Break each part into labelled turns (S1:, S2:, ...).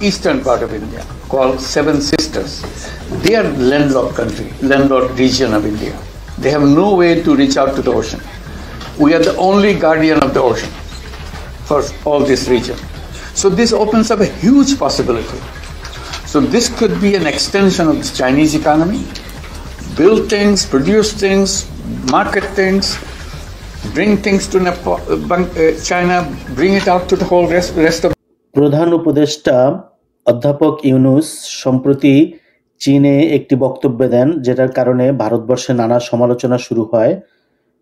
S1: eastern part of India called Seven Sisters. They are landlocked country, landlocked region of India. They have no way to reach out to the ocean. We are the only guardian of the ocean for all this region. So this opens up a huge possibility. So this could be an extension of the Chinese economy. Build things, produce things, market things, bring things to Nepal, China, bring it out to the whole rest of.
S2: প্রধান উপদেষ্টা অধ্যাপক ইউনূস সম্প্রতি চীনে একটি বক্তব্য দেন, যেটার কারণে ভারতবর্ষে নানা সমালোচনা শুরু হয়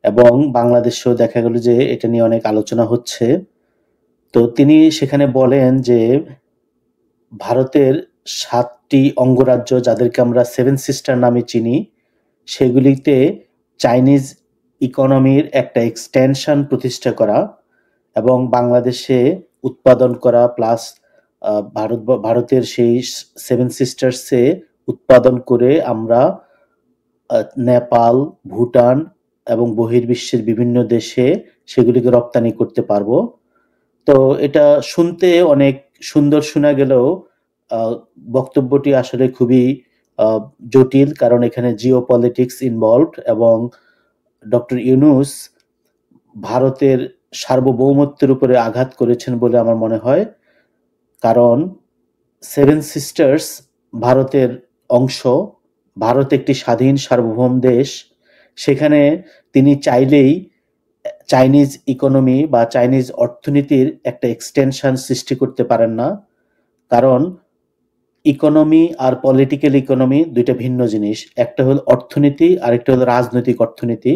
S2: এবং বাংলাদেশেও দেখা গেল যে এটা নিয়ে অনেক আলোচনা হচ্ছে। তো তিনি সেখানে বলেন যে ভারতের 7টি অঙ্গরাজ্য, যাদেরকে আমরা সেভেন সিস্টার নামে চিনি, সেগুলিতে চাইনিজ ইকোনমির একটা এক্সটেনশন প্রতিষ্ঠা করা এবং বাংলাদেশে উৎপাদন করা প্লাস ভারতের সেই সেভেন সিস্টার্সে উৎপাদন করে আমরা নেপাল, ভুটান এবং বহির্বিশ্বের বিভিন্ন দেশে সেগুলিকে রপ্তানি করতে পারবো। তো এটা শুনতে অনেক সুন্দর শোনা গেলেও বক্তব্যটি আসলে খুবই জটিল, কারণ এখানে জিওপলিটিক্স ইনভলভড এবং ডক্টর ইউনূস ভারতের সার্বভৌমত্বের উপরে আঘাত করেছেন বলে আমার মনে হয়। কারণ সেভেন সিস্টার্স ভারতের অংশ, ভারত একটি স্বাধীন সার্বভৌম দেশ। সেখানে তিনি চাইলেই চাইনিজ ইকোনমি বা চাইনিজ অর্থনীতির একটা এক্সটেনশন সৃষ্টি করতে পারেন না, কারণ ইকোনমি আর পলিটিক্যাল ইকোনমি দুইটা ভিন্ন জিনিস। একটা হলো অর্থনীতি, আরেকটা হলো রাজনৈতিক অর্থনীতি।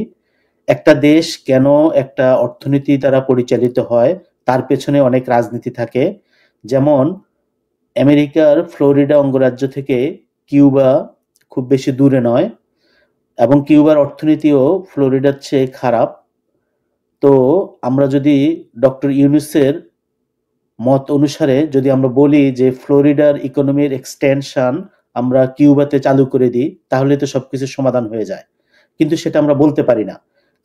S2: একটা দেশ কেন একটা অর্থনীতি দ্বারা পরিচালিত হয় তার পেছনে অনেক রাজনীতি থাকে। যেমন আমেরিকার ফ্লোরিডা অঙ্গরাজ্য থেকে কিউবা খুব বেশি দূরে নয় এবং কিউবার অর্থনীতিও ফ্লোরিডার চেয়ে খারাপ। তো আমরা যদি ডক্টর ইউনূসের মত অনুসারে যদি আমরা বলি যে ফ্লোরিডার ইকোনমির এক্সটেনশন আমরা কিউবাতে চালু করে দিই, তাহলে তো সবকিছু সমাধান হয়ে যায়, কিন্তু সেটা আমরা বলতে পারি না,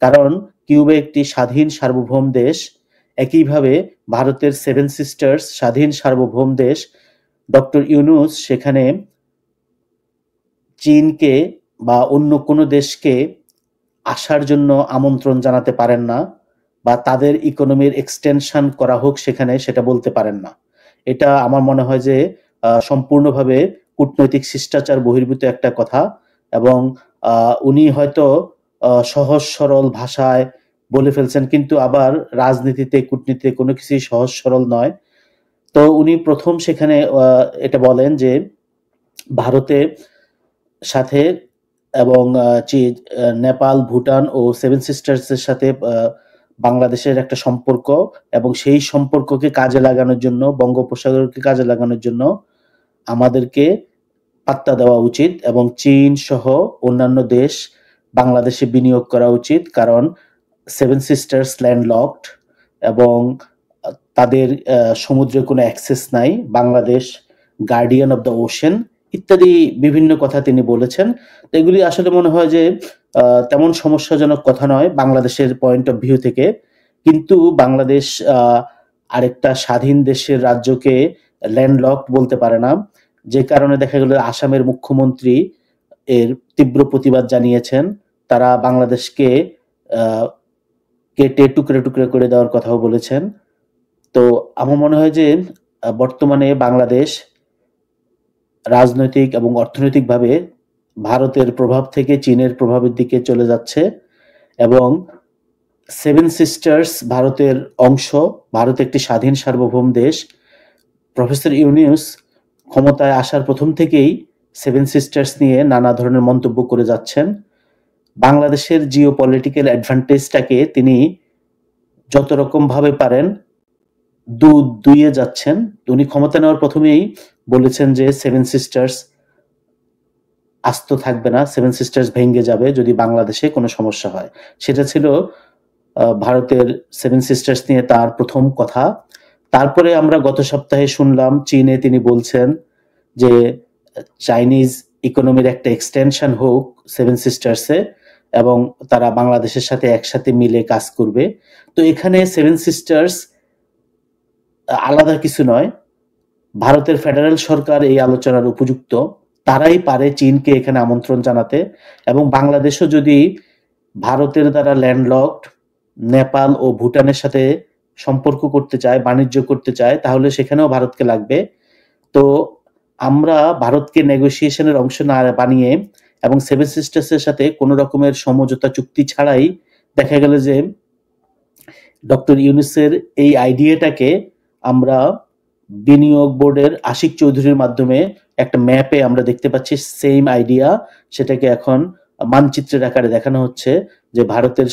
S2: কারণ কিউবা একটি স্বাধীন সার্বভৌম দেশ। একইভাবে ভারতের সেভেন সিস্টার্স স্বাধীন সার্বভৌম দেশ। ডক্টর ইউনূস সেখানে চীনকে বা অন্য কোনো দেশকে আসার জন্য আমন্ত্রণ জানাতে পারেন না, বা তাদের ইকোনমির এক্সটেনশন করা হোক সেখানে, সেটা বলতে পারেন না। এটা আমার মনে হয় যে সম্পূর্ণভাবে কূটনৈতিক শিষ্টাচার বহির্ভূত একটা কথা, এবং উনি হয়তো সহজ সরল ভাষায় বলে ফেলছেন, কিন্তু আবার রাজনীতিতে কূটনীতিতে কোনো কিছুই সহজ সরল নয়। তো উনি প্রথম সেখানে এটা বলেন যে ভারতের সাথে এবং নেপাল, ভুটান ও সেভেন সিস্টার্সের সাথে বাংলাদেশের একটা সম্পর্ক, এবং সেই সম্পর্ককে কাজে লাগানোর জন্য, বঙ্গোপসাগরকে কাজে লাগানোর জন্য আমাদেরকে পাত্তা দেওয়া উচিত এবং চীন সহ অন্যান্য দেশ বাংলাদেশে বিনিয়োগ করা উচিত, কারণ সেভেন সিস্টার্স ল্যান্ডলকড এবং তাদের সমুদ্রে কোনো অ্যাক্সেস নাই। Bangladesh guardian of the ocean ইত্যাদি বিভিন্ন কথা তিনি বলেছেন। তো এগুলি আসলে মনে হয় যে তেমন সমস্যাজনক কথা নয় বাংলাদেশের পয়েন্ট অফ ভিউ থেকে, কিন্তু বাংলাদেশ আরেকটা স্বাধীন দেশের রাজ্যকে ল্যান্ডলকড বলতে পারে না, যে কারণে দেখা গেল আসামের মুখ্যমন্ত্রী এর তীব্র প্রতিবাদ জানিয়েছেন। তারা বাংলাদেশকে কেটে টুকরে টুকরে করে দেওয়ার কথাও বলেছেন। তো আমার মনে হয় যে বর্তমানে বাংলাদেশ রাজনৈতিক এবং অর্থনৈতিকভাবে ভারতের প্রভাব থেকে চীনের প্রভাবের দিকে চলে যাচ্ছে, এবং সেভেন সিস্টার্স ভারতের অংশ। ভারত একটি স্বাধীন সার্বভৌম দেশ। প্রফেসর ইউনূস ক্ষমতায় আসার প্রথম থেকেই সেভেন সিস্টার্স নিয়ে নানা ধরনের মন্তব্য করে যাচ্ছেন। বাংলাদেশের জিওপলিটিক্যাল অ্যাডভান্টেজটাকে তিনি যত রকম ভাবে পারেন দুইয়ে যাচ্ছেন। উনি ক্ষমতা নেওয়ার প্রথমেই বলেছেন যে সেভেন সিস্টার্স আস্ত থাকবে না, সেভেন সিস্টার্স ভেঙে যাবে যদি বাংলাদেশে কোনো সমস্যা হয়। সেটা ছিল ভারতের সেভেন সিস্টার্স নিয়ে তার প্রথম কথা। তারপরে আমরা গত সপ্তাহে শুনলাম চীনে তিনি বলছেন যে চাইনিজ ইকোনমির একটা এক্সটেনশন হোক সেভেন সিস্টার্সে, এবং তারা বাংলাদেশের সাথে একসাথে মিলে কাজ করবে। তো এখানে সেভেন সিস্টার্স আলাদা কিছু নয়, ভারতের ফেডারেল সরকার এই আলোচনার উপযুক্ত, তারাই পারে চীনকে এখানে আমন্ত্রণ জানাতে। এবং বাংলাদেশও যদি ভারতের দ্বারা ল্যান্ডলকড নেপাল ও ভুটানের সাথে সম্পর্ক করতে চায়, বাণিজ্য করতে চায়, তাহলে সেখানেও ভারতকে লাগবে। তো আমরা ভারতকে নেগোসিয়েশনের অংশ না বানিয়ে এবং সেভেন সিস্টার্সের সাথে কোনো রকমের সমঝোতা চুক্তি ছাড়াই দেখা গেল যে ডক্টর ইউনূসের এই আইডিয়াটাকে আমরা বিনিয়োগ বোর্ডের আশিক চৌধুরীর মাধ্যমে একটা ম্যাপে আমরা দেখতে পাচ্ছি সেম আইডিয়া, সেটাকে এখন মানচিত্রের আকারে দেখানো হচ্ছে যে ভারতের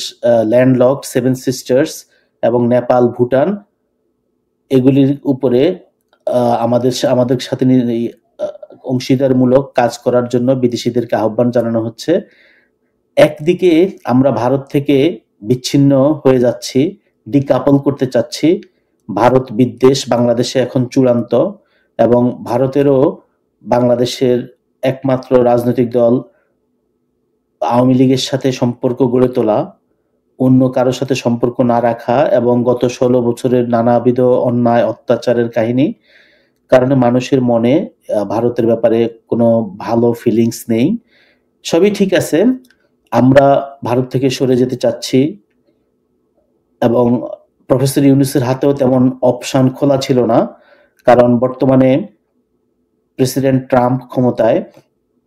S2: ল্যান্ডলকড সেভেন সিস্টার্স এবং নেপাল, ভুটান এগুলির উপরে আমাদের সাথে অংশীদারমূলক কাজ করার জন্য বিদেশিদেরকে আহ্বান জানানো হচ্ছে। একদিকে আমরা ভারত থেকে বিচ্ছিন্ন হয়ে যাচ্ছি, ডিকাপল করতে চাচ্ছি, ভারত বিদ্বেষ বাংলাদেশে এখন চূড়ান্ত, এবং ভারতেরও বাংলাদেশের একমাত্র রাজনৈতিক দল আওয়ামী লীগের সাথে সম্পর্ক গড়ে তোলা, অন্য কারোর সাথে সম্পর্ক না রাখা, এবং গত 16 বছরের নানাবিধ অন্যায় অত্যাচারের কাহিনী কারণে মানুষের মনে ভারতের ব্যাপারে কোনো ভালো ফিলিংস নেই। সবই ঠিক আছে, আমরা ভারত থেকে সরে যেতে চাচ্ছি, এবং প্রফেসর ইউনূসের হাতেও তেমন অপশন খোলা ছিল না, কারণ বর্তমানে প্রেসিডেন্ট ট্রাম্প ক্ষমতায়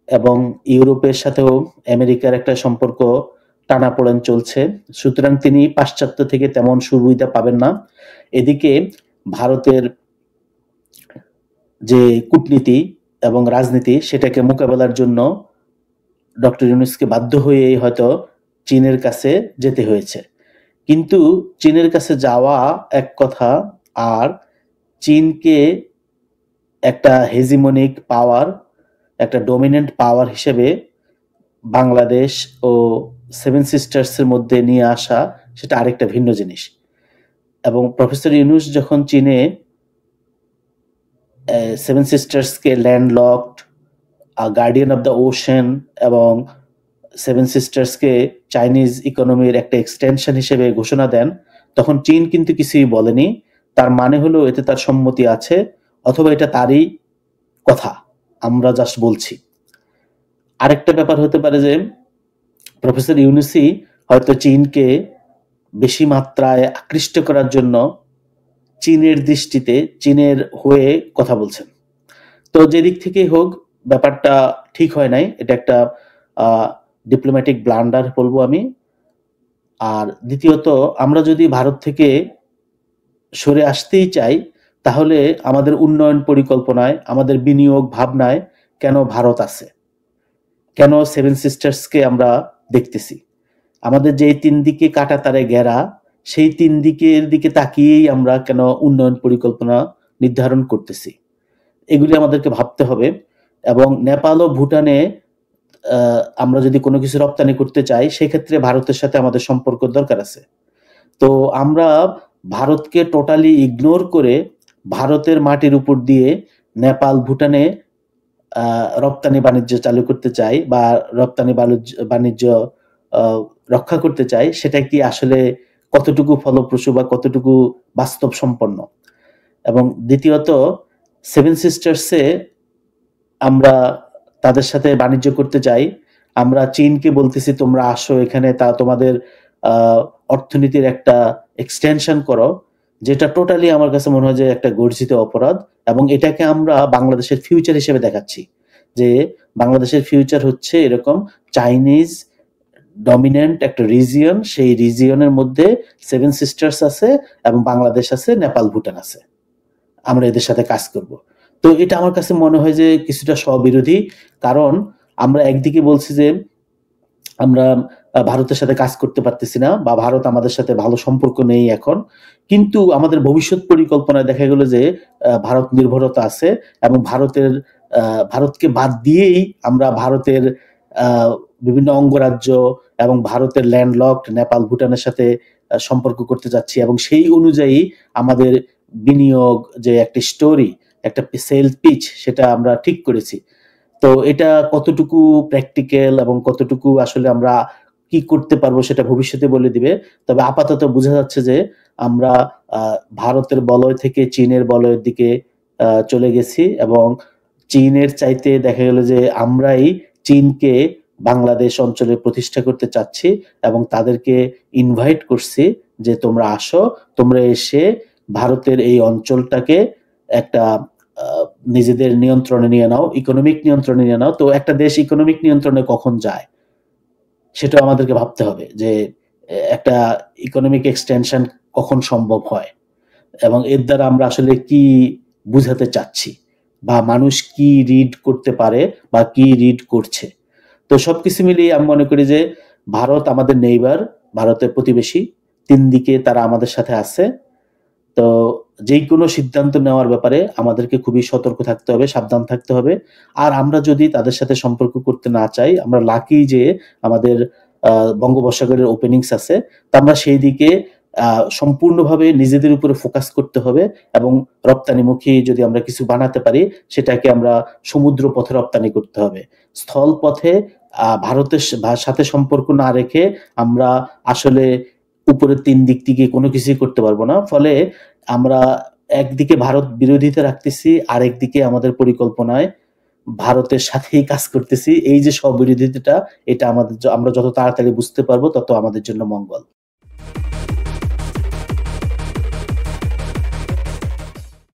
S2: এবং ইউরোপের সাথেও আমেরিকার একটা সম্পর্ক টানাপোড়েন চলছে, সুতরাং তিনি পাশ্চাত্য থেকে তেমন সুবিধা পাবেন না। এদিকে ভারতের যে কূটনীতি এবং রাজনীতি সেটাকে মোকাবেলার জন্য ডক্টর ইউনূসকে বাধ্য হয়েই হয়তো চীনের কাছে যেতে হয়েছে। কিন্তু চীনের কাছে যাওয়া এক কথা, আর চীনকে একটা হেজিমনিক পাওয়ার, একটা ডমিনেন্ট পাওয়ার হিসেবে বাংলাদেশ ও সেভেন সিস্টার্সের মধ্যে নিয়ে আসা, সেটা আরেকটা ভিন্ন জিনিস। এবং প্রফেসর ইউনূস যখন চীনে সেভেন সিস্টার্সকে landlocked, guardian of the ocean এবং সেভেন সিস্টার্সকে চাইনিজ ইকোনমির একটা এক্সটেনশন হিসেবে ঘোষণা দেন, তখন চীন কিন্তু কিছুই বলেনি। তার মানে হলো এতে তার সম্মতি আছে, অথবা এটা তারই কথা, আমরা জাস্ট বলছি। আরেকটা ব্যাপার হতে পারে যে প্রফেসর ইউনূসই হয়তো চীনকে বেশি মাত্রায় আকৃষ্ট করার জন্য চীনের দৃষ্টিতে চীনের হয়ে কথা বলছেন। তো যেদিক থেকেই হোক ব্যাপারটা ঠিক হয় নাই, এটা একটা ডিপ্লোম্যাটিক ব্লান্ডার বলবো আমি। আর দ্বিতীয়ত, আমরা যদি ভারত থেকে সরে আসতেই চাই, তাহলে আমাদের উন্নয়ন পরিকল্পনায়, আমাদের বিনিয়োগ ভাবনায় কেন ভারত আছে, কেন সেভেন সিস্টার্সকে আমরা দেখতেছি? আমাদের যে 3 দিকে কাটা তারে ঘেরা, সেই 3 দিকের দিকে তাকিয়েই আমরা কেন উন্নয়ন পরিকল্পনা নির্ধারণ করতেছি? এগুলি আমাদেরকে ভাবতে হবে। এবং নেপাল ও ভুটানে আমরা যদি কোনো কিছু রপ্তানি করতে চাই, সেক্ষেত্রে ভারতের সাথে আমাদের সম্পর্ক দরকার আছে। তো আমরা ভারতকে টোটালি ইগনোর করে ভারতের মাটির উপর দিয়ে নেপাল, ভুটানে রপ্তানি বাণিজ্য চালু করতে চাই, বা রপ্তানি বাণিজ্য রক্ষা করতে চাই, সেটা কি আসলে কতটুকু ফলপ্রসূ বা কতটুকু বাস্তব সম্পন্ন? এবং দ্বিতীয়ত, সেভেন সিস্টার্সে আমরা তাদের সাথে বাণিজ্য করতে চাই, আমরা চীনকে বলতেছি তোমরা আসো এখানে, তা তোমাদের অর্থনীতির একটা এক্সটেনশন করো, যেটা টোটালি আমার কাছে মনে হয় যে একটা গর্জিত অপরাধ। এবং এটাকে আমরা বাংলাদেশের ফিউচার হিসেবে দেখাচ্ছি, যে বাংলাদেশের ফিউচার হচ্ছে এরকম চাইনিজ ডমিনেন্ট একটা রিজিয়ন, সেই রিজিয়নের মধ্যে সেভেন সিস্টার্স আছে এবং বাংলাদেশ আছে, নেপাল, ভুটান আছে, আমরা এদের সাথে কাজ করব। তো এটা আমার কাছে মনে হয় যে কিছুটা স্ববিরোধী, কারণ আমরা একদিকে বলছি যে আমরা ভারতের সাথে কাজ করতে পারতেছি না, বা ভারত আমাদের সাথে ভালো সম্পর্ক নেই এখন, কিন্তু আমাদের ভবিষ্যৎ পরিকল্পনায় দেখা গেল যে ভারত নির্ভরতা আছে, এবং ভারতকে বাদ দিয়েই আমরা ভারতের বিভিন্ন অঙ্গরাজ্য এবং ভারতের ল্যান্ডলকড নেপাল, ভুটানের সাথে সম্পর্ক করতে যাচ্ছি, এবং সেই অনুযায়ী আমাদের বিনিয়োগ যে একটা স্টোরি, একটা সেল পিচ, সেটা আমরা ঠিক করেছি। তো এটা কতটুকু প্র্যাকটিক্যাল এবং কতটুকু আসলে আমরা কি করতে পারবো সেটা ভবিষ্যতে বলে দিবে। তবে আপাতত বোঝা যাচ্ছে যে আমরা ভারতের বলয় থেকে চীনের বলয়ের দিকে চলে গেছি এবং চীনের চাইতে দেখা গেল যে আমরাই চীনকে বাংলাদেশ অঞ্চলে প্রতিষ্ঠা করতে চাচ্ছি এবং তাদেরকে ইনভাইট করছি যে তোমরা আসো, তোমরা এসে ভারতের এই অঞ্চলটাকে একটা নিজেদের নিয়ন্ত্রণে নিয়ে নাও, ইকোনমিক নিয়ন্ত্রণে নিয়ে নাও। তো একটা দেশ ইকোনমিক নিয়ন্ত্রণে কখন যায় সেটা আমাদেরকে ভাবতে হবে যে একটা ইকোনমিক এক্সটেনশন কখন সম্ভব হয় এবং এর দ্বারা আমরা আসলে কি বুঝাতে চাচ্ছি বা মানুষ কি রিড করতে পারে বা কি রিড করছে। তো সবকিছু মিলিয়ে আমি মনে করি যে ভারত আমাদের নেইবার, ভারতের প্রতিবেশী, 3 দিকে তারা আমাদের সাথে আছে। তো যেই কোনো সিদ্ধান্ত নেওয়ার ব্যাপারে আমাদেরকে খুবই সতর্ক থাকতে হবে, সাবধান থাকতে হবে। আর আমরা যদি তাদের সাথে সম্পর্ক করতে না চাই, আমরা লাকি যে আমাদের বঙ্গোপসাগরের ওপেনিংস আছে, তো আমরা সেই দিকে সম্পূর্ণভাবে নিজেদের উপরে ফোকাস করতে হবে এবং রপ্তানিমুখী যদি আমরা কিছু বানাতে পারি সেটাকে আমরা সমুদ্র পথে রপ্তানি করতে হবে। স্থল পথে ভারতের সাথে সম্পর্ক না রেখে আমরা আসলে উপরের 3 দিক থেকে কোনো কিছুই করতে পারবো না। ফলে আমরা একদিকে ভারত বিরোধিতা রাখতেছি, আরেকদিকে আমাদের পরিকল্পনায় ভারতের সাথেই কাজ করতেছি। এই যে স্ববিরোধিতাটা, এটা আমরা যত তাড়াতাড়ি বুঝতে পারবো তত আমাদের জন্য মঙ্গল।